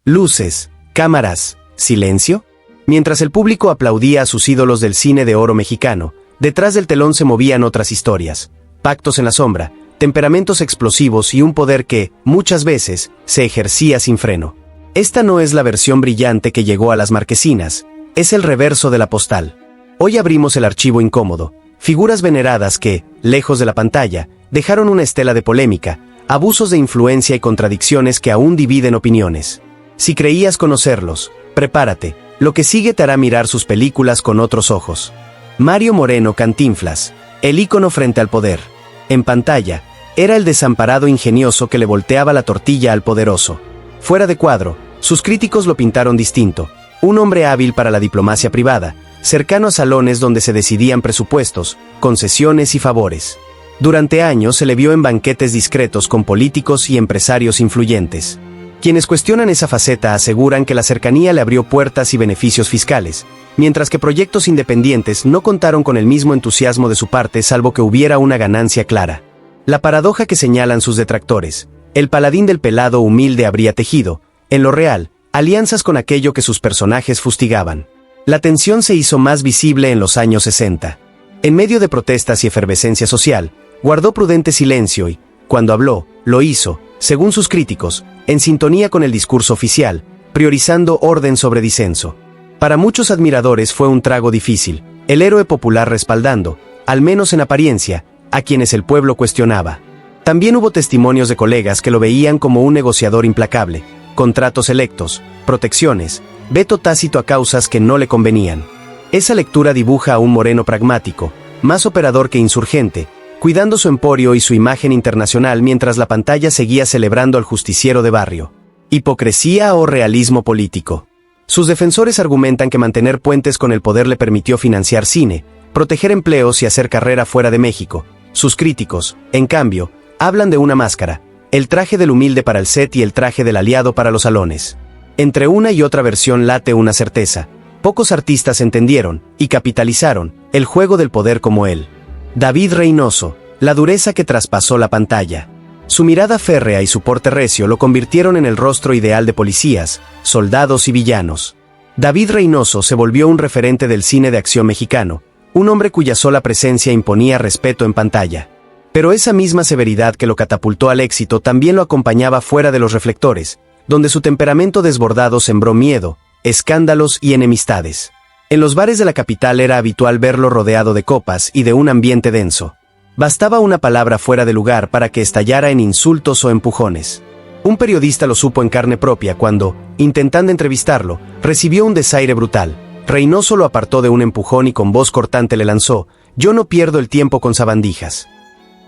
Luces, cámaras, silencio. Mientras el público aplaudía a sus ídolos del cine de oro mexicano, detrás del telón se movían otras historias, pactos en la sombra, temperamentos explosivos y un poder que, muchas veces, se ejercía sin freno. Esta no es la versión brillante que llegó a las marquesinas, es el reverso de la postal. Hoy abrimos el archivo incómodo, figuras veneradas que, lejos de la pantalla, dejaron una estela de polémica, abusos de influencia y contradicciones que aún dividen opiniones. Si creías conocerlos, prepárate, lo que sigue te hará mirar sus películas con otros ojos. Mario Moreno Cantinflas, el ícono frente al poder. En pantalla, era el desamparado ingenioso que le volteaba la tortilla al poderoso. Fuera de cuadro, sus críticos lo pintaron distinto, un hombre hábil para la diplomacia privada, cercano a salones donde se decidían presupuestos, concesiones y favores. Durante años se le vio en banquetes discretos con políticos y empresarios influyentes. Quienes cuestionan esa faceta aseguran que la cercanía le abrió puertas y beneficios fiscales, mientras que proyectos independientes no contaron con el mismo entusiasmo de su parte salvo que hubiera una ganancia clara. La paradoja que señalan sus detractores, el paladín del pelado humilde habría tejido, en lo real, alianzas con aquello que sus personajes fustigaban. La tensión se hizo más visible en los años 60. En medio de protestas y efervescencia social, guardó prudente silencio y, cuando habló, lo hizo, según sus críticos, en sintonía con el discurso oficial, priorizando orden sobre disenso. Para muchos admiradores fue un trago difícil, el héroe popular respaldando, al menos en apariencia, a quienes el pueblo cuestionaba. También hubo testimonios de colegas que lo veían como un negociador implacable, contratos selectos, protecciones, veto tácito a causas que no le convenían. Esa lectura dibuja a un Moreno pragmático, más operador que insurgente, cuidando su emporio y su imagen internacional mientras la pantalla seguía celebrando al justiciero de barrio. ¿Hipocresía o realismo político? Sus defensores argumentan que mantener puentes con el poder le permitió financiar cine, proteger empleos y hacer carrera fuera de México. Sus críticos, en cambio, hablan de una máscara, el traje del humilde para el set y el traje del aliado para los salones. Entre una y otra versión late una certeza. Pocos artistas entendieron, y capitalizaron, el juego del poder como él. David Reynoso, la dureza que traspasó la pantalla. Su mirada férrea y su porte recio lo convirtieron en el rostro ideal de policías, soldados y villanos. David Reynoso se volvió un referente del cine de acción mexicano, un hombre cuya sola presencia imponía respeto en pantalla. Pero esa misma severidad que lo catapultó al éxito también lo acompañaba fuera de los reflectores, donde su temperamento desbordado sembró miedo, escándalos y enemistades. En los bares de la capital era habitual verlo rodeado de copas y de un ambiente denso. Bastaba una palabra fuera de lugar para que estallara en insultos o empujones. Un periodista lo supo en carne propia cuando, intentando entrevistarlo, recibió un desaire brutal. Reynoso lo apartó de un empujón y con voz cortante le lanzó: «Yo no pierdo el tiempo con sabandijas».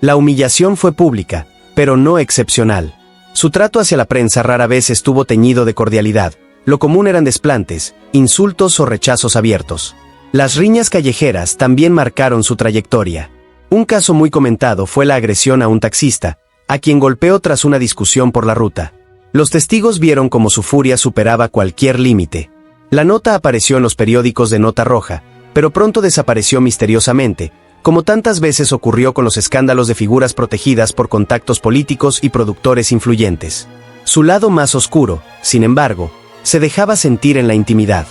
La humillación fue pública, pero no excepcional. Su trato hacia la prensa rara vez estuvo teñido de cordialidad. Lo común eran desplantes, insultos o rechazos abiertos. Las riñas callejeras también marcaron su trayectoria. Un caso muy comentado fue la agresión a un taxista, a quien golpeó tras una discusión por la ruta. Los testigos vieron cómo su furia superaba cualquier límite. La nota apareció en los periódicos de nota roja, pero pronto desapareció misteriosamente, como tantas veces ocurrió con los escándalos de figuras protegidas por contactos políticos y productores influyentes. Su lado más oscuro, sin embargo, se dejaba sentir en la intimidad.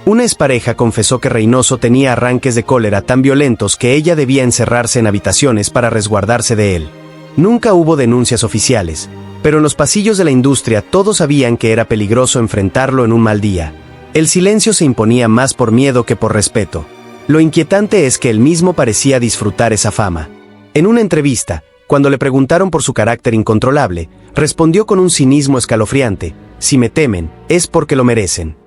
Una expareja confesó que Reynoso tenía arranques de cólera tan violentos que ella debía encerrarse en habitaciones para resguardarse de él. Nunca hubo denuncias oficiales, pero en los pasillos de la industria todos sabían que era peligroso enfrentarlo en un mal día. El silencio se imponía más por miedo que por respeto. Lo inquietante es que él mismo parecía disfrutar esa fama. En una entrevista, cuando le preguntaron por su carácter incontrolable, respondió con un cinismo escalofriante: «Si me temen, es porque lo merecen».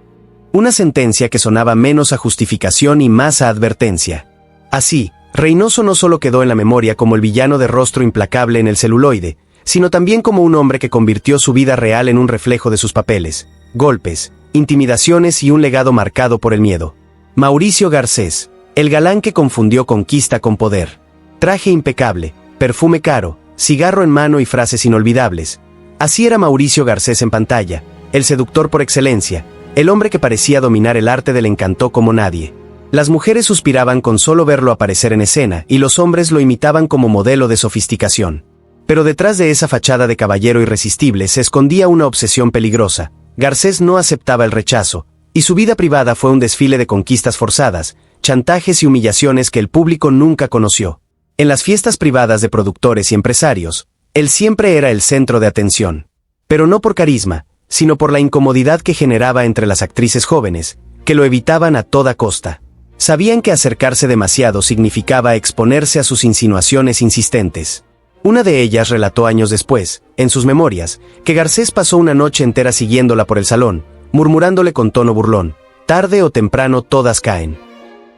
Una sentencia que sonaba menos a justificación y más a advertencia. Así, Reynoso no solo quedó en la memoria como el villano de rostro implacable en el celuloide, sino también como un hombre que convirtió su vida real en un reflejo de sus papeles, golpes, intimidaciones y un legado marcado por el miedo. Mauricio Garcés, el galán que confundió conquista con poder. Traje impecable, perfume caro, cigarro en mano y frases inolvidables. Así era Mauricio Garcés en pantalla, el seductor por excelencia, el hombre que parecía dominar el arte del encanto como nadie. Las mujeres suspiraban con solo verlo aparecer en escena y los hombres lo imitaban como modelo de sofisticación. Pero detrás de esa fachada de caballero irresistible se escondía una obsesión peligrosa, Garcés no aceptaba el rechazo, y su vida privada fue un desfile de conquistas forzadas, chantajes y humillaciones que el público nunca conoció. En las fiestas privadas de productores y empresarios, él siempre era el centro de atención. Pero no por carisma, sino por la incomodidad que generaba entre las actrices jóvenes, que lo evitaban a toda costa. Sabían que acercarse demasiado significaba exponerse a sus insinuaciones insistentes. Una de ellas relató años después, en sus memorias, que Garcés pasó una noche entera siguiéndola por el salón, murmurándole con tono burlón: «Tarde o temprano todas caen».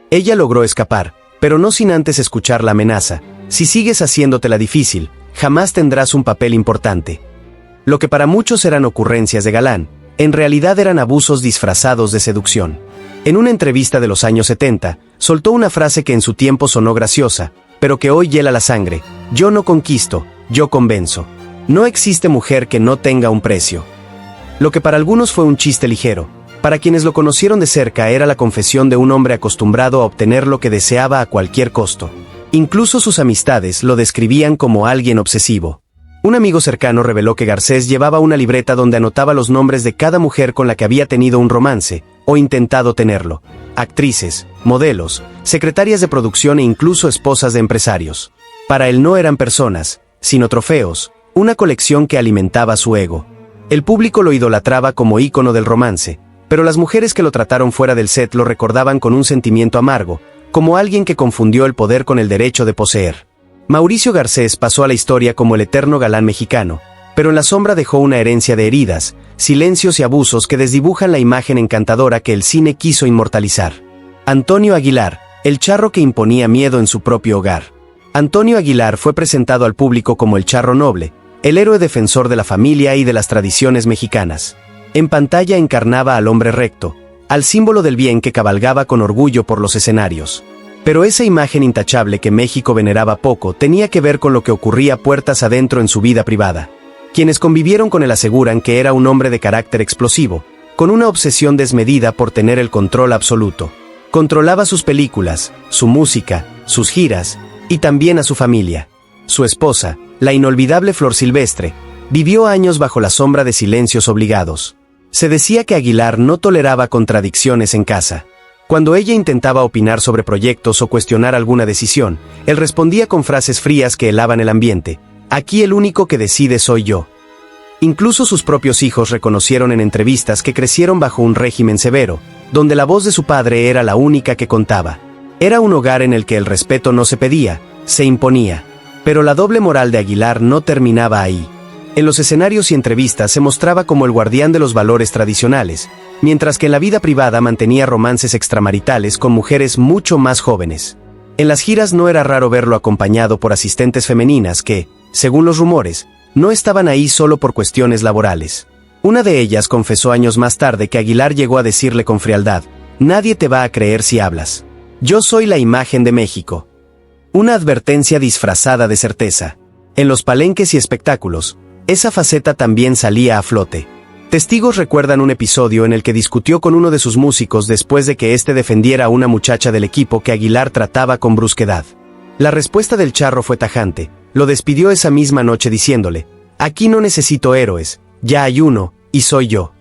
Ella logró escapar, pero no sin antes escuchar la amenaza: «Si sigues haciéndotela difícil, jamás tendrás un papel importante». Lo que para muchos eran ocurrencias de galán, en realidad eran abusos disfrazados de seducción. En una entrevista de los años 70, soltó una frase que en su tiempo sonó graciosa, pero que hoy hiela la sangre: «Yo no conquisto, yo convenzo. No existe mujer que no tenga un precio». Lo que para algunos fue un chiste ligero, para quienes lo conocieron de cerca era la confesión de un hombre acostumbrado a obtener lo que deseaba a cualquier costo. Incluso sus amistades lo describían como alguien obsesivo. Un amigo cercano reveló que Garcés llevaba una libreta donde anotaba los nombres de cada mujer con la que había tenido un romance, o intentado tenerlo: actrices, modelos, secretarias de producción e incluso esposas de empresarios. Para él no eran personas, sino trofeos, una colección que alimentaba su ego. El público lo idolatraba como ícono del romance, pero las mujeres que lo trataron fuera del set lo recordaban con un sentimiento amargo, como alguien que confundió el poder con el derecho de poseer. Mauricio Garcés pasó a la historia como el eterno galán mexicano, pero en la sombra dejó una herencia de heridas, silencios y abusos que desdibujan la imagen encantadora que el cine quiso inmortalizar. Antonio Aguilar, el charro que imponía miedo en su propio hogar. Antonio Aguilar fue presentado al público como el charro noble, el héroe defensor de la familia y de las tradiciones mexicanas. En pantalla encarnaba al hombre recto, al símbolo del bien que cabalgaba con orgullo por los escenarios. Pero esa imagen intachable que México veneraba poco tenía que ver con lo que ocurría puertas adentro en su vida privada. Quienes convivieron con él aseguran que era un hombre de carácter explosivo, con una obsesión desmedida por tener el control absoluto. Controlaba sus películas, su música, sus giras, y también a su familia. Su esposa, la inolvidable Flor Silvestre, vivió años bajo la sombra de silencios obligados. Se decía que Aguilar no toleraba contradicciones en casa. Cuando ella intentaba opinar sobre proyectos o cuestionar alguna decisión, él respondía con frases frías que helaban el ambiente: «Aquí el único que decide soy yo». Incluso sus propios hijos reconocieron en entrevistas que crecieron bajo un régimen severo, donde la voz de su padre era la única que contaba. Era un hogar en el que el respeto no se pedía, se imponía. Pero la doble moral de Aguilar no terminaba ahí. En los escenarios y entrevistas se mostraba como el guardián de los valores tradicionales, mientras que en la vida privada mantenía romances extramaritales con mujeres mucho más jóvenes. En las giras no era raro verlo acompañado por asistentes femeninas que, según los rumores, no estaban ahí solo por cuestiones laborales. Una de ellas confesó años más tarde que Aguilar llegó a decirle con frialdad: «Nadie te va a creer si hablas. Yo soy la imagen de México». Una advertencia disfrazada de certeza. En los palenques y espectáculos, esa faceta también salía a flote. Testigos recuerdan un episodio en el que discutió con uno de sus músicos después de que éste defendiera a una muchacha del equipo que Aguilar trataba con brusquedad. La respuesta del charro fue tajante: lo despidió esa misma noche diciéndole: «Aquí no necesito héroes, ya hay uno, y soy yo».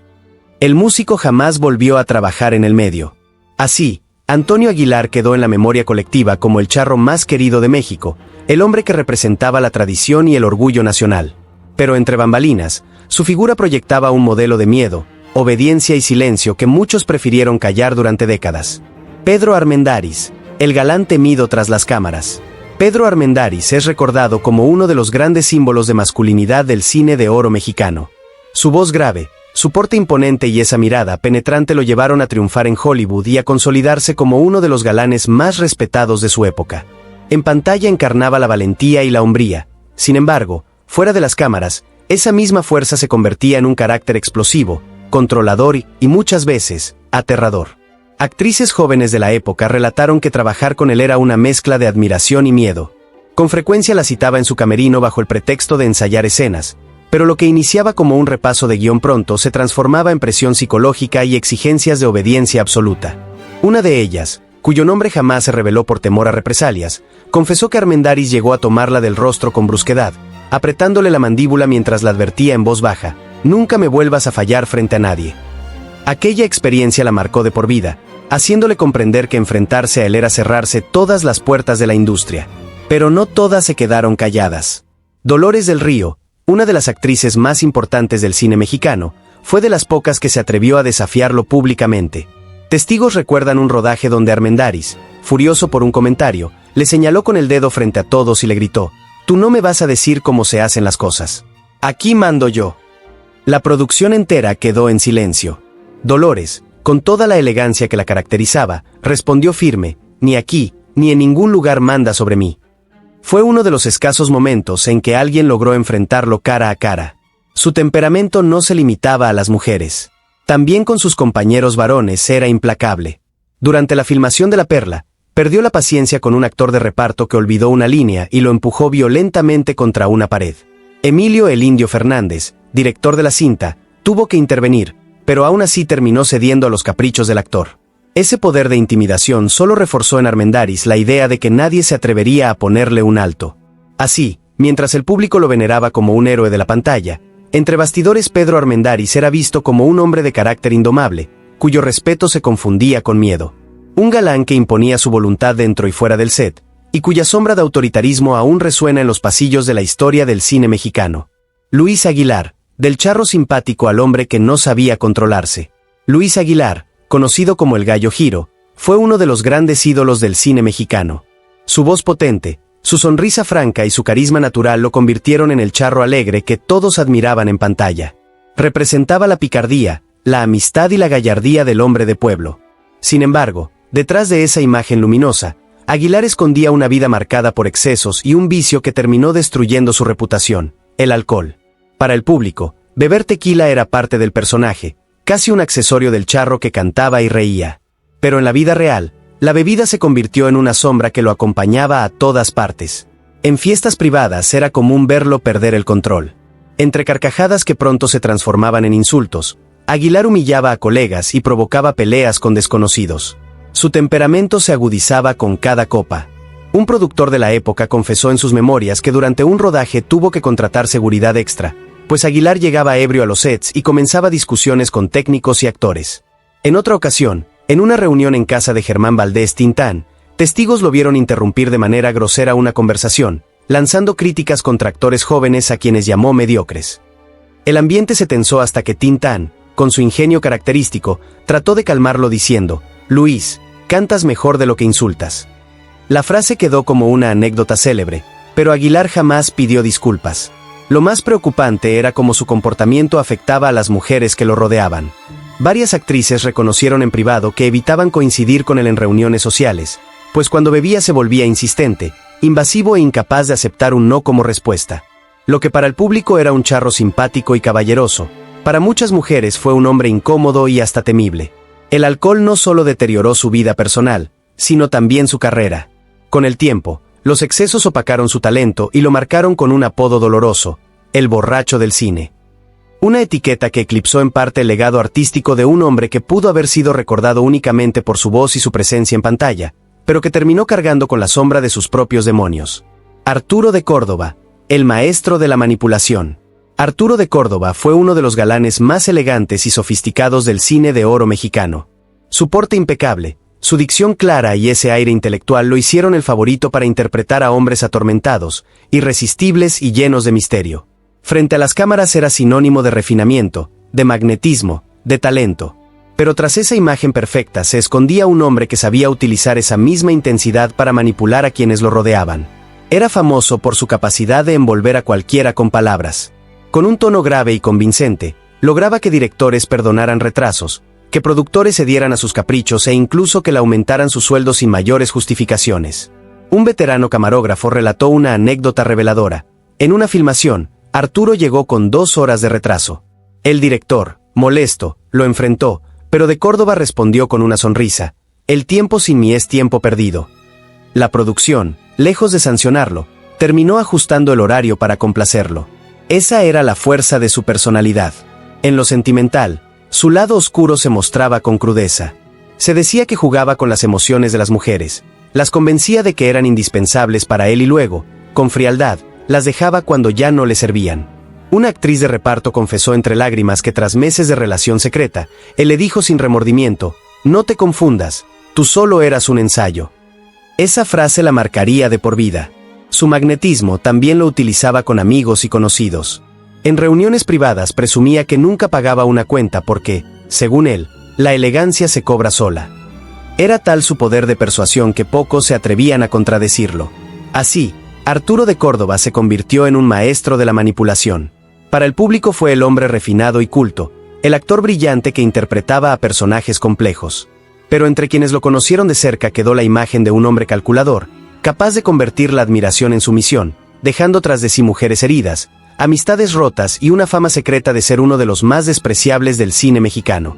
El músico jamás volvió a trabajar en el medio. Así, Antonio Aguilar quedó en la memoria colectiva como el charro más querido de México, el hombre que representaba la tradición y el orgullo nacional. Pero entre bambalinas, su figura proyectaba un modelo de miedo, obediencia y silencio que muchos prefirieron callar durante décadas. Pedro Armendáriz, el galán temido tras las cámaras. Pedro Armendáriz es recordado como uno de los grandes símbolos de masculinidad del cine de oro mexicano. Su voz grave, su porte imponente y esa mirada penetrante lo llevaron a triunfar en Hollywood y a consolidarse como uno de los galanes más respetados de su época. En pantalla encarnaba la valentía y la hombría. Sin embargo, fuera de las cámaras, esa misma fuerza se convertía en un carácter explosivo, controlador y muchas veces, aterrador. Actrices jóvenes de la época relataron que trabajar con él era una mezcla de admiración y miedo. Con frecuencia la citaba en su camerino bajo el pretexto de ensayar escenas, pero lo que iniciaba como un repaso de guión pronto se transformaba en presión psicológica y exigencias de obediencia absoluta. Una de ellas, cuyo nombre jamás se reveló por temor a represalias, confesó que Armendáriz llegó a tomarla del rostro con brusquedad, apretándole la mandíbula mientras la advertía en voz baja: nunca me vuelvas a fallar frente a nadie. Aquella experiencia la marcó de por vida, haciéndole comprender que enfrentarse a él era cerrarse todas las puertas de la industria. Pero no todas se quedaron calladas. Dolores del Río, una de las actrices más importantes del cine mexicano, fue de las pocas que se atrevió a desafiarlo públicamente. Testigos recuerdan un rodaje donde Armendáriz, furioso por un comentario, le señaló con el dedo frente a todos y le gritó: «Tú no me vas a decir cómo se hacen las cosas. Aquí mando yo». La producción entera quedó en silencio. Dolores, con toda la elegancia que la caracterizaba, respondió firme: «Ni aquí, ni en ningún lugar manda sobre mí». Fue uno de los escasos momentos en que alguien logró enfrentarlo cara a cara. Su temperamento no se limitaba a las mujeres. También con sus compañeros varones era implacable. Durante la filmación de La Perla, perdió la paciencia con un actor de reparto que olvidó una línea y lo empujó violentamente contra una pared. Emilio "el Indio" Fernández, director de la cinta, tuvo que intervenir, pero aún así terminó cediendo a los caprichos del actor. Ese poder de intimidación solo reforzó en Armendáriz la idea de que nadie se atrevería a ponerle un alto. Así, mientras el público lo veneraba como un héroe de la pantalla, entre bastidores Pedro Armendáriz era visto como un hombre de carácter indomable, cuyo respeto se confundía con miedo. Un galán que imponía su voluntad dentro y fuera del set, y cuya sombra de autoritarismo aún resuena en los pasillos de la historia del cine mexicano. Luis Aguilar, del charro simpático al hombre que no sabía controlarse. Luis Aguilar, conocido como el Gallo Giro, fue uno de los grandes ídolos del cine mexicano. Su voz potente, su sonrisa franca y su carisma natural lo convirtieron en el charro alegre que todos admiraban en pantalla. Representaba la picardía, la amistad y la gallardía del hombre de pueblo. Sin embargo, detrás de esa imagen luminosa, Aguilar escondía una vida marcada por excesos y un vicio que terminó destruyendo su reputación: el alcohol. Para el público, beber tequila era parte del personaje, casi un accesorio del charro que cantaba y reía. Pero en la vida real, la bebida se convirtió en una sombra que lo acompañaba a todas partes. En fiestas privadas era común verlo perder el control. Entre carcajadas que pronto se transformaban en insultos, Aguilar humillaba a colegas y provocaba peleas con desconocidos. Su temperamento se agudizaba con cada copa. Un productor de la época confesó en sus memorias que durante un rodaje tuvo que contratar seguridad extra, pues Aguilar llegaba ebrio a los sets y comenzaba discusiones con técnicos y actores. En otra ocasión, en una reunión en casa de Germán Valdés Tintán, testigos lo vieron interrumpir de manera grosera una conversación, lanzando críticas contra actores jóvenes a quienes llamó mediocres. El ambiente se tensó hasta que Tintán, con su ingenio característico, trató de calmarlo diciendo: «Luis, cantas mejor de lo que insultas». La frase quedó como una anécdota célebre, pero Aguilar jamás pidió disculpas. Lo más preocupante era cómo su comportamiento afectaba a las mujeres que lo rodeaban. Varias actrices reconocieron en privado que evitaban coincidir con él en reuniones sociales, pues cuando bebía se volvía insistente, invasivo e incapaz de aceptar un no como respuesta. Lo que para el público era un charro simpático y caballeroso, para muchas mujeres fue un hombre incómodo y hasta temible. El alcohol no solo deterioró su vida personal, sino también su carrera. Con el tiempo, los excesos opacaron su talento y lo marcaron con un apodo doloroso: el borracho del cine. Una etiqueta que eclipsó en parte el legado artístico de un hombre que pudo haber sido recordado únicamente por su voz y su presencia en pantalla, pero que terminó cargando con la sombra de sus propios demonios. Arturo de Córdoba, el maestro de la manipulación. Arturo de Córdoba fue uno de los galanes más elegantes y sofisticados del cine de oro mexicano. Su porte impecable, su dicción clara y ese aire intelectual lo hicieron el favorito para interpretar a hombres atormentados, irresistibles y llenos de misterio. Frente a las cámaras era sinónimo de refinamiento, de magnetismo, de talento. Pero tras esa imagen perfecta se escondía un hombre que sabía utilizar esa misma intensidad para manipular a quienes lo rodeaban. Era famoso por su capacidad de envolver a cualquiera con palabras. Con un tono grave y convincente, lograba que directores perdonaran retrasos, que productores cedieran a sus caprichos e incluso que le aumentaran su sueldo sin mayores justificaciones. Un veterano camarógrafo relató una anécdota reveladora. En una filmación, Arturo llegó con 2 horas de retraso. El director, molesto, lo enfrentó, pero de Córdoba respondió con una sonrisa: «El tiempo sin mí es tiempo perdido». La producción, lejos de sancionarlo, terminó ajustando el horario para complacerlo. Esa era la fuerza de su personalidad. En lo sentimental, su lado oscuro se mostraba con crudeza. Se decía que jugaba con las emociones de las mujeres, las convencía de que eran indispensables para él y luego, con frialdad, las dejaba cuando ya no le servían. Una actriz de reparto confesó entre lágrimas que tras meses de relación secreta, él le dijo sin remordimiento: «No te confundas, tú solo eras un ensayo». Esa frase la marcaría de por vida. Su magnetismo también lo utilizaba con amigos y conocidos. En reuniones privadas presumía que nunca pagaba una cuenta porque, según él, la elegancia se cobra sola. Era tal su poder de persuasión que pocos se atrevían a contradecirlo. Así, Arturo de Córdoba se convirtió en un maestro de la manipulación. Para el público fue el hombre refinado y culto, el actor brillante que interpretaba a personajes complejos. Pero entre quienes lo conocieron de cerca quedó la imagen de un hombre calculador, capaz de convertir la admiración en sumisión, dejando tras de sí mujeres heridas, amistades rotas y una fama secreta de ser uno de los más despreciables del cine mexicano.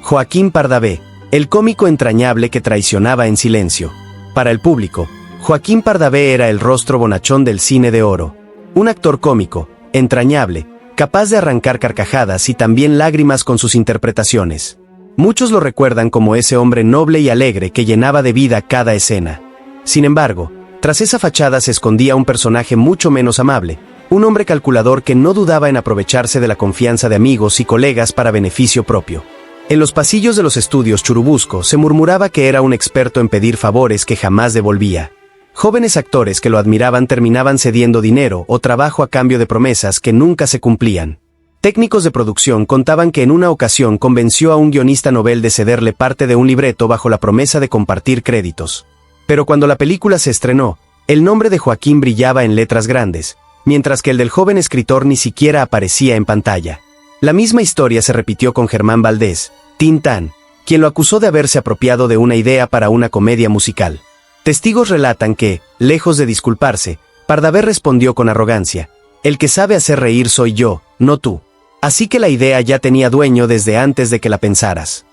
Joaquín Pardavé, el cómico entrañable que traicionaba en silencio. Para el público, Joaquín Pardavé era el rostro bonachón del cine de oro. Un actor cómico, entrañable, capaz de arrancar carcajadas y también lágrimas con sus interpretaciones. Muchos lo recuerdan como ese hombre noble y alegre que llenaba de vida cada escena. Sin embargo, tras esa fachada se escondía un personaje mucho menos amable, un hombre calculador que no dudaba en aprovecharse de la confianza de amigos y colegas para beneficio propio. En los pasillos de los estudios Churubusco se murmuraba que era un experto en pedir favores que jamás devolvía. Jóvenes actores que lo admiraban terminaban cediendo dinero o trabajo a cambio de promesas que nunca se cumplían. Técnicos de producción contaban que en una ocasión convenció a un guionista novel de cederle parte de un libreto bajo la promesa de compartir créditos. Pero cuando la película se estrenó, el nombre de Joaquín brillaba en letras grandes, mientras que el del joven escritor ni siquiera aparecía en pantalla. La misma historia se repitió con Germán Valdés, Tintán, quien lo acusó de haberse apropiado de una idea para una comedia musical. Testigos relatan que, lejos de disculparse, Pardavé respondió con arrogancia: «El que sabe hacer reír soy yo, no tú. Así que la idea ya tenía dueño desde antes de que la pensaras».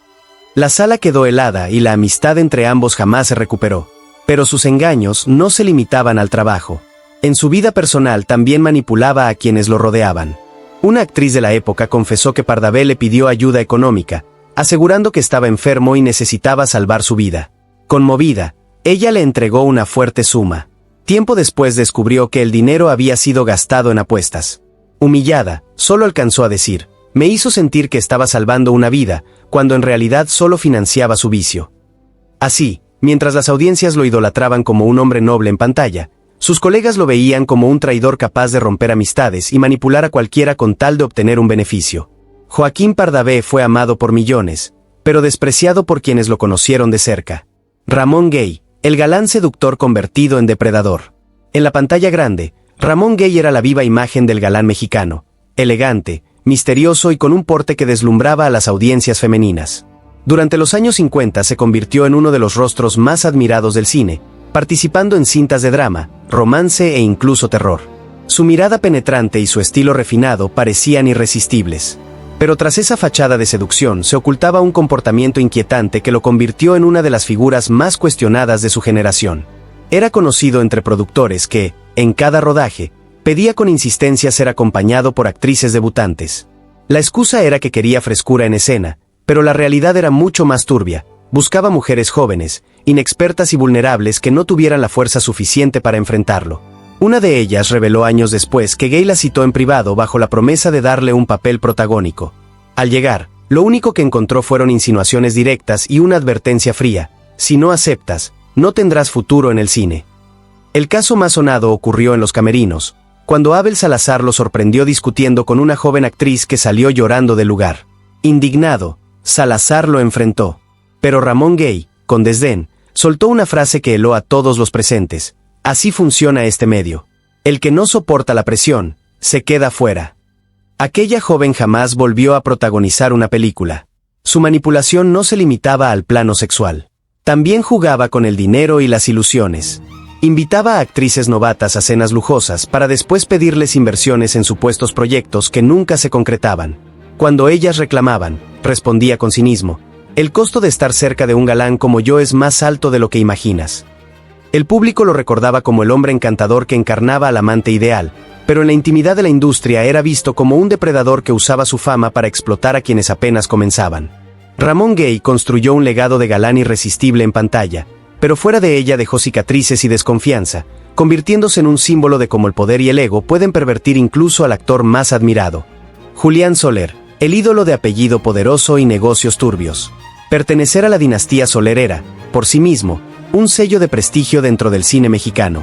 La sala quedó helada y la amistad entre ambos jamás se recuperó. Pero sus engaños no se limitaban al trabajo. En su vida personal también manipulaba a quienes lo rodeaban. Una actriz de la época confesó que Pardavé le pidió ayuda económica, asegurando que estaba enfermo y necesitaba salvar su vida. Conmovida, ella le entregó una fuerte suma. Tiempo después descubrió que el dinero había sido gastado en apuestas. Humillada, solo alcanzó a decir: «Me hizo sentir que estaba salvando una vida, cuando en realidad solo financiaba su vicio». Así, mientras las audiencias lo idolatraban como un hombre noble en pantalla, sus colegas lo veían como un traidor capaz de romper amistades y manipular a cualquiera con tal de obtener un beneficio. Joaquín Pardavé fue amado por millones, pero despreciado por quienes lo conocieron de cerca. Ramón Gay, el galán seductor convertido en depredador. En la pantalla grande, Ramón Gay era la viva imagen del galán mexicano, elegante, misterioso y con un porte que deslumbraba a las audiencias femeninas. Durante los años 50 se convirtió en uno de los rostros más admirados del cine, participando en cintas de drama, romance e incluso terror. Su mirada penetrante y su estilo refinado parecían irresistibles. Pero tras esa fachada de seducción se ocultaba un comportamiento inquietante que lo convirtió en una de las figuras más cuestionadas de su generación. Era conocido entre productores que, en cada rodaje, pedía con insistencia ser acompañado por actrices debutantes. La excusa era que quería frescura en escena, pero la realidad era mucho más turbia. Buscaba mujeres jóvenes, inexpertas y vulnerables que no tuvieran la fuerza suficiente para enfrentarlo. Una de ellas reveló años después que Gay la citó en privado bajo la promesa de darle un papel protagónico. Al llegar, lo único que encontró fueron insinuaciones directas y una advertencia fría: «Si no aceptas, no tendrás futuro en el cine». El caso más sonado ocurrió en los camerinos, cuando Abel Salazar lo sorprendió discutiendo con una joven actriz que salió llorando del lugar. Indignado, Salazar lo enfrentó. Pero Ramón Gay, con desdén, soltó una frase que heló a todos los presentes: «Así funciona este medio. El que no soporta la presión, se queda fuera». Aquella joven jamás volvió a protagonizar una película. Su manipulación no se limitaba al plano sexual. También jugaba con el dinero y las ilusiones. Invitaba a actrices novatas a cenas lujosas para después pedirles inversiones en supuestos proyectos que nunca se concretaban. Cuando ellas reclamaban, respondía con cinismo: «El costo de estar cerca de un galán como yo es más alto de lo que imaginas». El público lo recordaba como el hombre encantador que encarnaba al amante ideal, pero en la intimidad de la industria era visto como un depredador que usaba su fama para explotar a quienes apenas comenzaban. Ramón Gay construyó un legado de galán irresistible en pantalla, pero fuera de ella dejó cicatrices y desconfianza, convirtiéndose en un símbolo de cómo el poder y el ego pueden pervertir incluso al actor más admirado. Julián Soler, el ídolo de apellido poderoso y negocios turbios. Pertenecer a la dinastía Soler era, por sí mismo, un sello de prestigio dentro del cine mexicano.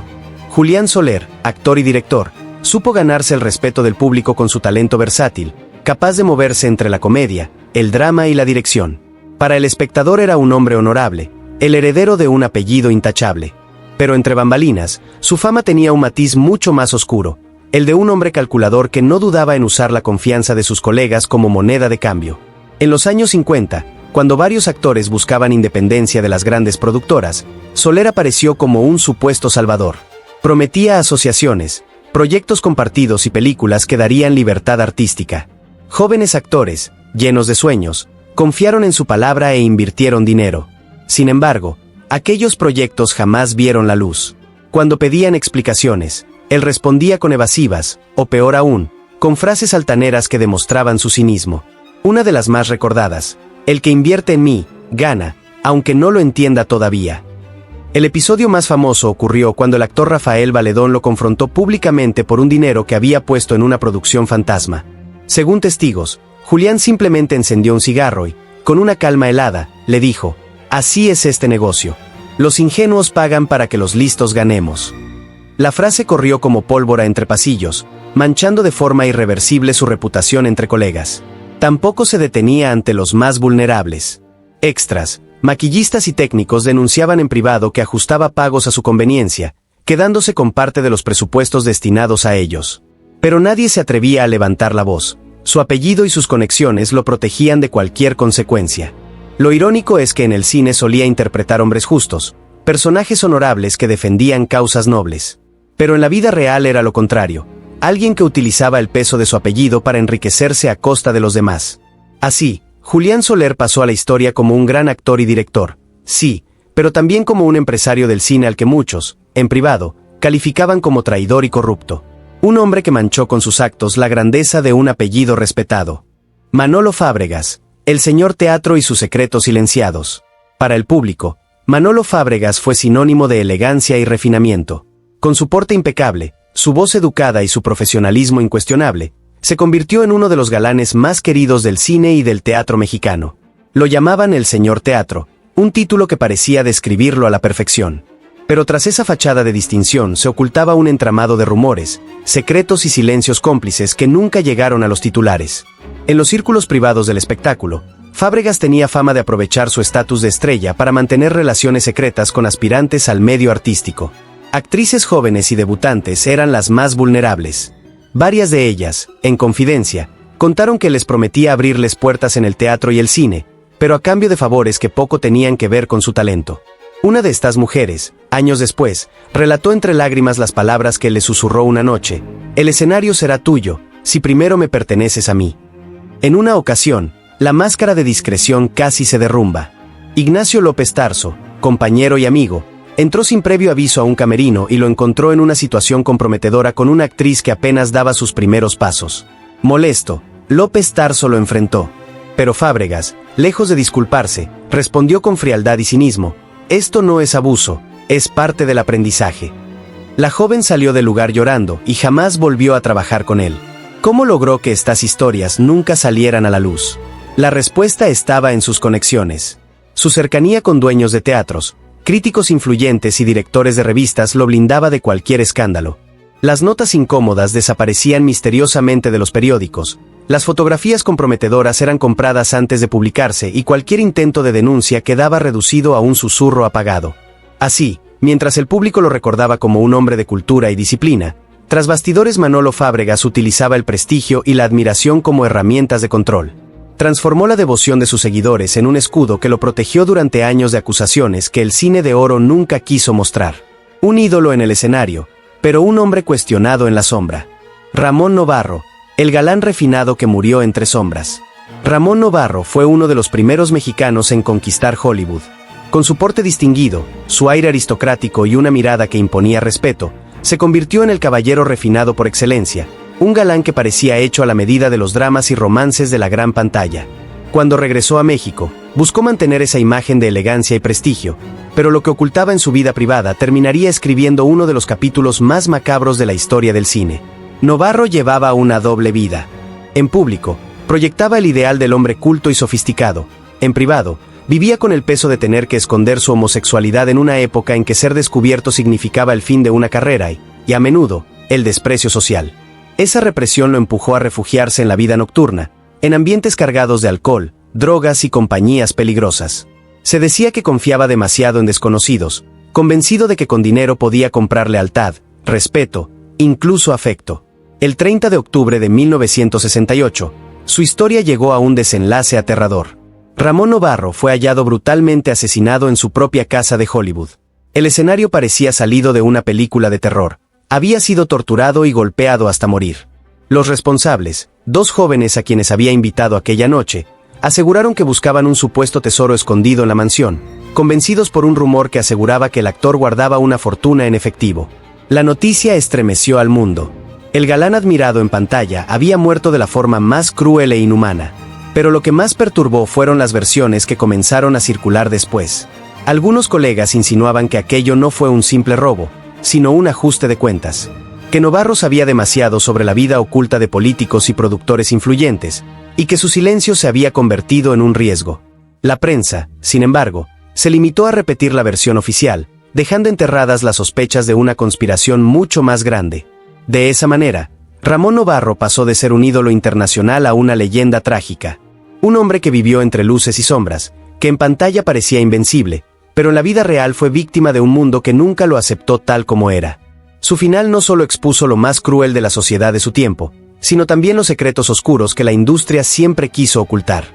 Julián Soler, actor y director, supo ganarse el respeto del público con su talento versátil, capaz de moverse entre la comedia, el drama y la dirección. Para el espectador era un hombre honorable, el heredero de un apellido intachable. Pero entre bambalinas, su fama tenía un matiz mucho más oscuro, el de un hombre calculador que no dudaba en usar la confianza de sus colegas como moneda de cambio. En los años 50, cuando varios actores buscaban independencia de las grandes productoras, Soler apareció como un supuesto salvador. Prometía asociaciones, proyectos compartidos y películas que darían libertad artística. Jóvenes actores, llenos de sueños, confiaron en su palabra e invirtieron dinero. Sin embargo, aquellos proyectos jamás vieron la luz. Cuando pedían explicaciones, él respondía con evasivas, o peor aún, con frases altaneras que demostraban su cinismo. Una de las más recordadas: el que invierte en mí, gana, aunque no lo entienda todavía. El episodio más famoso ocurrió cuando el actor Rafael Valedón lo confrontó públicamente por un dinero que había puesto en una producción fantasma. Según testigos, Julián simplemente encendió un cigarro y, con una calma helada, le dijo: «Así es este negocio. Los ingenuos pagan para que los listos ganemos». La frase corrió como pólvora entre pasillos, manchando de forma irreversible su reputación entre colegas. Tampoco se detenía ante los más vulnerables. Extras, maquillistas y técnicos denunciaban en privado que ajustaba pagos a su conveniencia, quedándose con parte de los presupuestos destinados a ellos. Pero nadie se atrevía a levantar la voz. Su apellido y sus conexiones lo protegían de cualquier consecuencia. Lo irónico es que en el cine solía interpretar hombres justos, personajes honorables que defendían causas nobles. Pero en la vida real era lo contrario, alguien que utilizaba el peso de su apellido para enriquecerse a costa de los demás. Así, Julián Soler pasó a la historia como un gran actor y director, sí, pero también como un empresario del cine al que muchos, en privado, calificaban como traidor y corrupto. Un hombre que manchó con sus actos la grandeza de un apellido respetado. Manolo Fábregas, el señor teatro y sus secretos silenciados. Para el público, Manolo Fábregas fue sinónimo de elegancia y refinamiento. Con su porte impecable, su voz educada y su profesionalismo incuestionable, se convirtió en uno de los galanes más queridos del cine y del teatro mexicano. Lo llamaban el señor teatro, un título que parecía describirlo a la perfección. Pero tras esa fachada de distinción se ocultaba un entramado de rumores, secretos y silencios cómplices que nunca llegaron a los titulares. En los círculos privados del espectáculo, Fábregas tenía fama de aprovechar su estatus de estrella para mantener relaciones secretas con aspirantes al medio artístico. Actrices jóvenes y debutantes eran las más vulnerables. Varias de ellas, en confidencia, contaron que les prometía abrirles puertas en el teatro y el cine, pero a cambio de favores que poco tenían que ver con su talento. Una de estas mujeres, años después, relató entre lágrimas las palabras que le susurró una noche: «El escenario será tuyo, si primero me perteneces a mí». En una ocasión, la máscara de discreción casi se derrumba. Ignacio López Tarso, compañero y amigo, entró sin previo aviso a un camerino y lo encontró en una situación comprometedora con una actriz que apenas daba sus primeros pasos. Molesto, López Tarso lo enfrentó. Pero Fábregas, lejos de disculparse, respondió con frialdad y cinismo: «Esto no es abuso, es parte del aprendizaje». La joven salió del lugar llorando y jamás volvió a trabajar con él. ¿Cómo logró que estas historias nunca salieran a la luz? La respuesta estaba en sus conexiones. Su cercanía con dueños de teatros, críticos influyentes y directores de revistas lo blindaba de cualquier escándalo. Las notas incómodas desaparecían misteriosamente de los periódicos, las fotografías comprometedoras eran compradas antes de publicarse y cualquier intento de denuncia quedaba reducido a un susurro apagado. Así, mientras el público lo recordaba como un hombre de cultura y disciplina, tras bastidores Manolo Fábregas utilizaba el prestigio y la admiración como herramientas de control. Transformó la devoción de sus seguidores en un escudo que lo protegió durante años de acusaciones que el cine de oro nunca quiso mostrar. Un ídolo en el escenario, pero un hombre cuestionado en la sombra. Ramón Novarro, el galán refinado que murió entre sombras. Ramón Novarro fue uno de los primeros mexicanos en conquistar Hollywood. Con su porte distinguido, su aire aristocrático y una mirada que imponía respeto, se convirtió en el caballero refinado por excelencia, un galán que parecía hecho a la medida de los dramas y romances de la gran pantalla. Cuando regresó a México, Buscó mantener esa imagen de elegancia y prestigio, pero lo que ocultaba en su vida privada terminaría escribiendo uno de los capítulos más macabros de la historia del cine. Novarro llevaba una doble vida. En público, proyectaba el ideal del hombre culto y sofisticado. En privado, vivía con el peso de tener que esconder su homosexualidad en una época en que ser descubierto significaba el fin de una carrera y a menudo, el desprecio social. Esa represión lo empujó a refugiarse en la vida nocturna, en ambientes cargados de alcohol, drogas y compañías peligrosas. Se decía que confiaba demasiado en desconocidos, convencido de que con dinero podía comprar lealtad, respeto, incluso afecto. El 30 de octubre de 1968, su historia llegó a un desenlace aterrador. Ramón Novarro fue hallado brutalmente asesinado en su propia casa de Hollywood. El escenario parecía salido de una película de terror. Había sido torturado y golpeado hasta morir. Los responsables, dos jóvenes a quienes había invitado aquella noche, aseguraron que buscaban un supuesto tesoro escondido en la mansión, convencidos por un rumor que aseguraba que el actor guardaba una fortuna en efectivo. La noticia estremeció al mundo. El galán admirado en pantalla había muerto de la forma más cruel e inhumana. Pero lo que más perturbó fueron las versiones que comenzaron a circular después. Algunos colegas insinuaban que aquello no fue un simple robo, sino un ajuste de cuentas. Que Novarro sabía demasiado sobre la vida oculta de políticos y productores influyentes, y que su silencio se había convertido en un riesgo. La prensa, sin embargo, se limitó a repetir la versión oficial, dejando enterradas las sospechas de una conspiración mucho más grande. De esa manera, Ramón Novarro pasó de ser un ídolo internacional a una leyenda trágica. Un hombre que vivió entre luces y sombras, que en pantalla parecía invencible, pero en la vida real fue víctima de un mundo que nunca lo aceptó tal como era. Su final no solo expuso lo más cruel de la sociedad de su tiempo, sino también los secretos oscuros que la industria siempre quiso ocultar.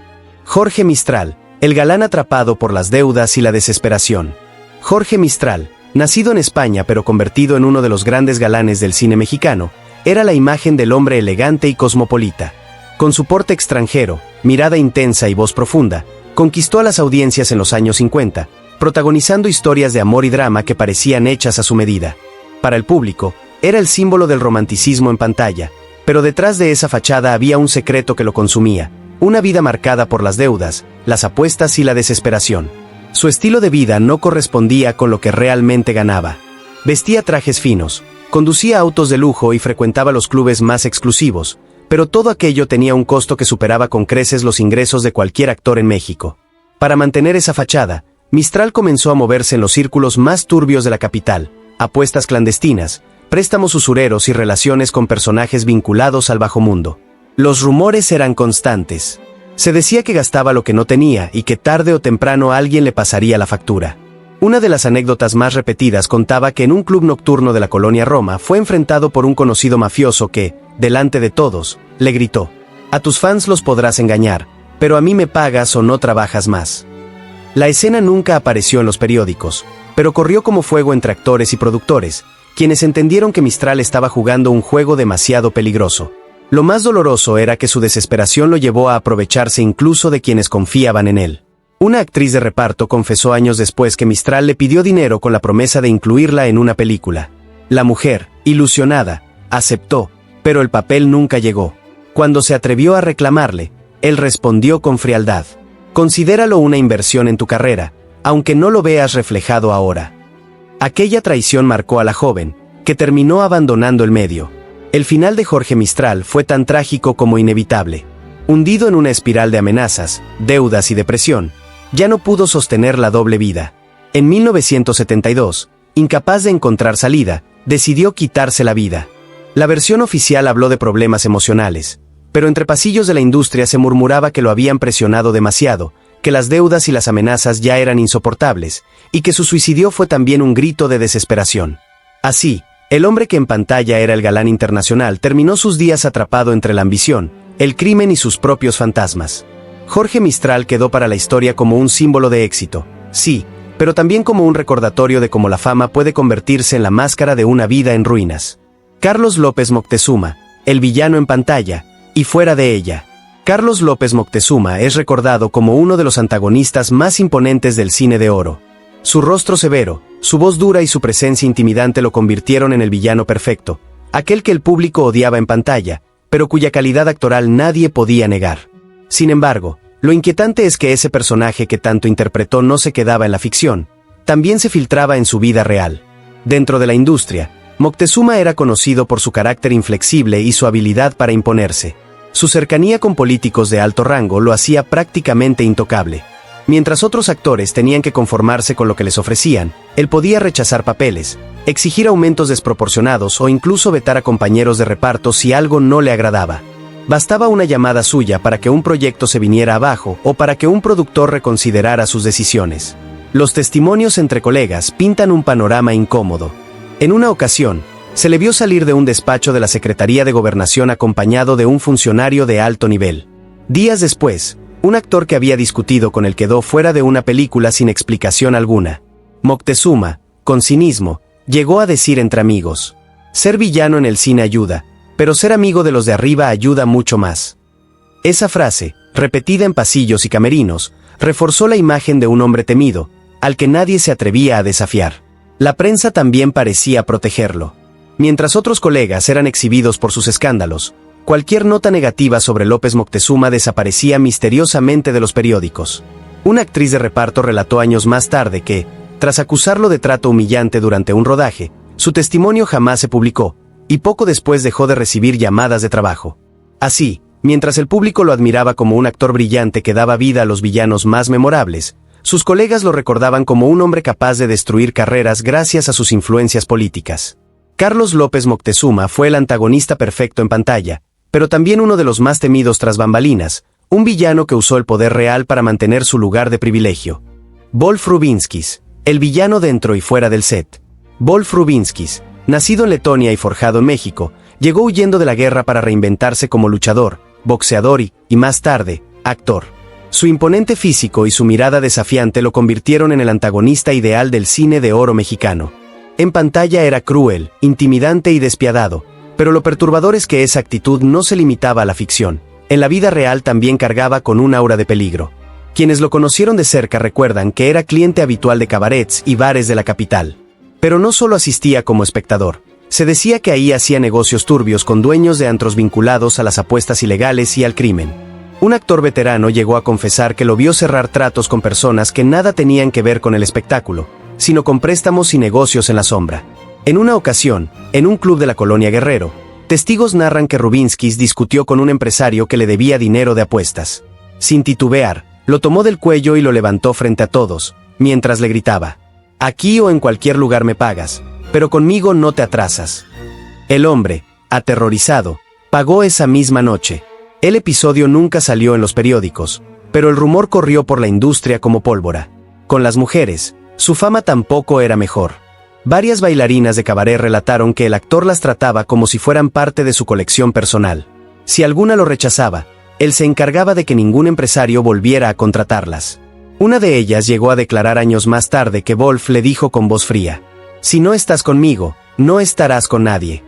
Jorge Mistral, el galán atrapado por las deudas y la desesperación. Jorge Mistral, nacido en España pero convertido en uno de los grandes galanes del cine mexicano, era la imagen del hombre elegante y cosmopolita. Con su porte extranjero, mirada intensa y voz profunda, conquistó a las audiencias en los años 50, protagonizando historias de amor y drama que parecían hechas a su medida. Para el público, era el símbolo del romanticismo en pantalla, pero detrás de esa fachada había un secreto que lo consumía, una vida marcada por las deudas, las apuestas y la desesperación. Su estilo de vida no correspondía con lo que realmente ganaba. Vestía trajes finos, conducía autos de lujo y frecuentaba los clubes más exclusivos, pero todo aquello tenía un costo que superaba con creces los ingresos de cualquier actor en México. Para mantener esa fachada, Mistral comenzó a moverse en los círculos más turbios de la capital, apuestas clandestinas, préstamos usureros y relaciones con personajes vinculados al bajo mundo. Los rumores eran constantes. Se decía que gastaba lo que no tenía y que tarde o temprano alguien le pasaría la factura. Una de las anécdotas más repetidas contaba que en un club nocturno de la colonia Roma fue enfrentado por un conocido mafioso que, delante de todos, le gritó: «A tus fans los podrás engañar, pero a mí me pagas o no trabajas más». La escena nunca apareció en los periódicos, pero corrió como fuego entre actores y productores, quienes entendieron que Mistral estaba jugando un juego demasiado peligroso. Lo más doloroso era que su desesperación lo llevó a aprovecharse incluso de quienes confiaban en él. Una actriz de reparto confesó años después que Mistral le pidió dinero con la promesa de incluirla en una película. La mujer, ilusionada, aceptó, pero el papel nunca llegó. Cuando se atrevió a reclamarle, él respondió con frialdad: «Considéralo una inversión en tu carrera, aunque no lo veas reflejado ahora». Aquella traición marcó a la joven, que terminó abandonando el medio. El final de Jorge Mistral fue tan trágico como inevitable. Hundido en una espiral de amenazas, deudas y depresión, ya no pudo sostener la doble vida. En 1972, incapaz de encontrar salida, decidió quitarse la vida. La versión oficial habló de problemas emocionales, pero entre pasillos de la industria se murmuraba que lo habían presionado demasiado, que las deudas y las amenazas ya eran insoportables, y que su suicidio fue también un grito de desesperación. Así, el hombre que en pantalla era el galán internacional terminó sus días atrapado entre la ambición, el crimen y sus propios fantasmas. Jorge Mistral quedó para la historia como un símbolo de éxito, sí, pero también como un recordatorio de cómo la fama puede convertirse en la máscara de una vida en ruinas. Carlos López Moctezuma, el villano en pantalla, y fuera de ella. Carlos López Moctezuma es recordado como uno de los antagonistas más imponentes del cine de oro. Su rostro severo, su voz dura y su presencia intimidante lo convirtieron en el villano perfecto, aquel que el público odiaba en pantalla, pero cuya calidad actoral nadie podía negar. Sin embargo, Lo inquietante es que ese personaje que tanto interpretó no se quedaba en la ficción, también se filtraba en su vida real. Dentro de la industria, Moctezuma era conocido por su carácter inflexible y su habilidad para imponerse. Su cercanía con políticos de alto rango lo hacía prácticamente intocable. Mientras otros actores tenían que conformarse con lo que les ofrecían, él podía rechazar papeles, exigir aumentos desproporcionados o incluso vetar a compañeros de reparto si algo no le agradaba. Bastaba una llamada suya para que un proyecto se viniera abajo o para que un productor reconsiderara sus decisiones. Los testimonios entre colegas pintan un panorama incómodo. En una ocasión, se le vio salir de un despacho de la Secretaría de Gobernación acompañado de un funcionario de alto nivel. Días después, un actor que había discutido con él quedó fuera de una película sin explicación alguna. Moctezuma, con cinismo, llegó a decir entre amigos: ser villano en el cine ayuda, pero ser amigo de los de arriba ayuda mucho más. Esa frase, repetida en pasillos y camerinos, reforzó la imagen de un hombre temido, al que nadie se atrevía a desafiar. La prensa también parecía protegerlo. Mientras otros colegas eran exhibidos por sus escándalos, cualquier nota negativa sobre López Moctezuma desaparecía misteriosamente de los periódicos. Una actriz de reparto relató años más tarde que, tras acusarlo de trato humillante durante un rodaje, su testimonio jamás se publicó, y poco después dejó de recibir llamadas de trabajo. Así, mientras el público lo admiraba como un actor brillante que daba vida a los villanos más memorables, sus colegas lo recordaban como un hombre capaz de destruir carreras gracias a sus influencias políticas. Carlos López Moctezuma fue el antagonista perfecto en pantalla, pero también uno de los más temidos tras bambalinas, un villano que usó el poder real para mantener su lugar de privilegio. Wolf Rubinskis, el villano dentro y fuera del set. Wolf Rubinskis, nacido en Letonia y forjado en México, llegó huyendo de la guerra para reinventarse como luchador, boxeador y más tarde, actor. Su imponente físico y su mirada desafiante lo convirtieron en el antagonista ideal del cine de oro mexicano. En pantalla era cruel, intimidante y despiadado, pero lo perturbador es que esa actitud no se limitaba a la ficción. En la vida real también cargaba con un aura de peligro. Quienes lo conocieron de cerca recuerdan que era cliente habitual de cabarets y bares de la capital. Pero no solo asistía como espectador. Se decía que ahí hacía negocios turbios con dueños de antros vinculados a las apuestas ilegales y al crimen. Un actor veterano llegó a confesar que lo vio cerrar tratos con personas que nada tenían que ver con el espectáculo, sino con préstamos y negocios en la sombra. En una ocasión, en un club de la colonia Guerrero, testigos narran que Rubinskis discutió con un empresario que le debía dinero de apuestas. Sin titubear, lo tomó del cuello y lo levantó frente a todos, mientras le gritaba: «Aquí o en cualquier lugar me pagas, pero conmigo no te atrasas». El hombre, aterrorizado, pagó esa misma noche. El episodio nunca salió en los periódicos, pero el rumor corrió por la industria como pólvora. Con las mujeres, su fama tampoco era mejor. Varias bailarinas de cabaret relataron que el actor las trataba como si fueran parte de su colección personal. Si alguna lo rechazaba, él se encargaba de que ningún empresario volviera a contratarlas. Una de ellas llegó a declarar años más tarde que Wolf le dijo con voz fría: «Si no estás conmigo, no estarás con nadie».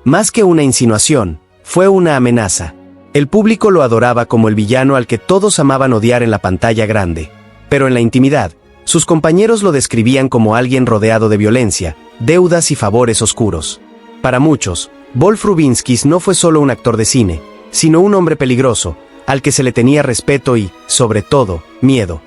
Más que una insinuación, fue una amenaza. El público lo adoraba como el villano al que todos amaban odiar en la pantalla grande. Pero en la intimidad, sus compañeros lo describían como alguien rodeado de violencia, deudas y favores oscuros. Para muchos, Wolf Rubinskis no fue solo un actor de cine, sino un hombre peligroso, al que se le tenía respeto y, sobre todo, miedo.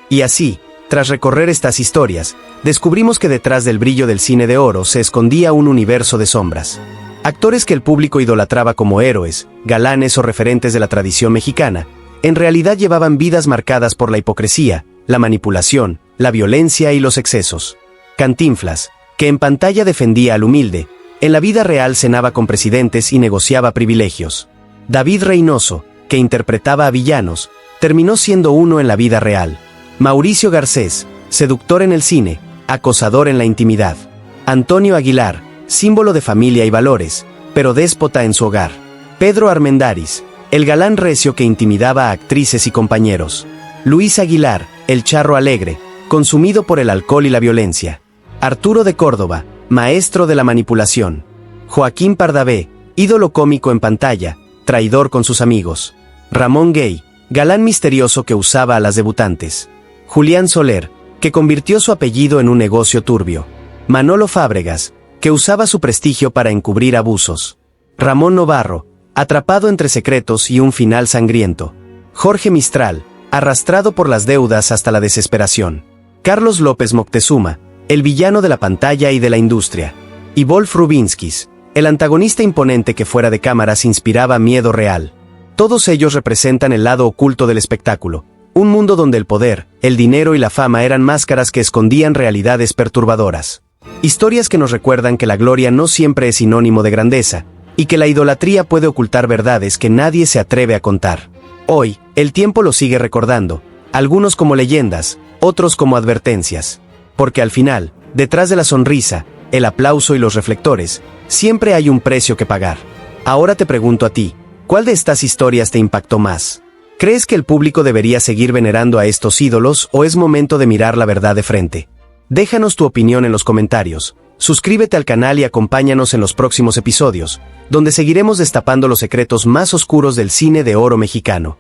Y así, tras recorrer estas historias, descubrimos que detrás del brillo del cine de oro se escondía un universo de sombras. Actores que el público idolatraba como héroes, galanes o referentes de la tradición mexicana, en realidad llevaban vidas marcadas por la hipocresía, la manipulación, la violencia y los excesos. Cantinflas, que en pantalla defendía al humilde, en la vida real cenaba con presidentes y negociaba privilegios. David Reynoso, que interpretaba a villanos, terminó siendo uno en la vida real. Mauricio Garcés, seductor en el cine, acosador en la intimidad. Antonio Aguilar, símbolo de familia y valores, pero déspota en su hogar. Pedro Armendáriz, el galán recio que intimidaba a actrices y compañeros. Luis Aguilar, el charro alegre, consumido por el alcohol y la violencia. Arturo de Córdoba, maestro de la manipulación. Joaquín Pardavé, ídolo cómico en pantalla, traidor con sus amigos. Ramón Gay, galán misterioso que usaba a las debutantes. Julián Soler, que convirtió su apellido en un negocio turbio. Manolo Fábregas, que usaba su prestigio para encubrir abusos. Ramón Novarro, atrapado entre secretos y un final sangriento. Jorge Mistral, arrastrado por las deudas hasta la desesperación. Carlos López Moctezuma, el villano de la pantalla y de la industria. Y Wolf Rubinsky, el antagonista imponente que fuera de cámaras inspiraba miedo real. Todos ellos representan el lado oculto del espectáculo, un mundo donde el poder, el dinero y la fama eran máscaras que escondían realidades perturbadoras. Historias que nos recuerdan que la gloria no siempre es sinónimo de grandeza, y que la idolatría puede ocultar verdades que nadie se atreve a contar. Hoy, el tiempo lo sigue recordando, algunos como leyendas, otros como advertencias. Porque al final, detrás de la sonrisa, el aplauso y los reflectores, siempre hay un precio que pagar. Ahora te pregunto a ti, ¿cuál de estas historias te impactó más? ¿Crees que el público debería seguir venerando a estos ídolos o es momento de mirar la verdad de frente? Déjanos tu opinión en los comentarios, suscríbete al canal y acompáñanos en los próximos episodios, donde seguiremos destapando los secretos más oscuros del cine de oro mexicano.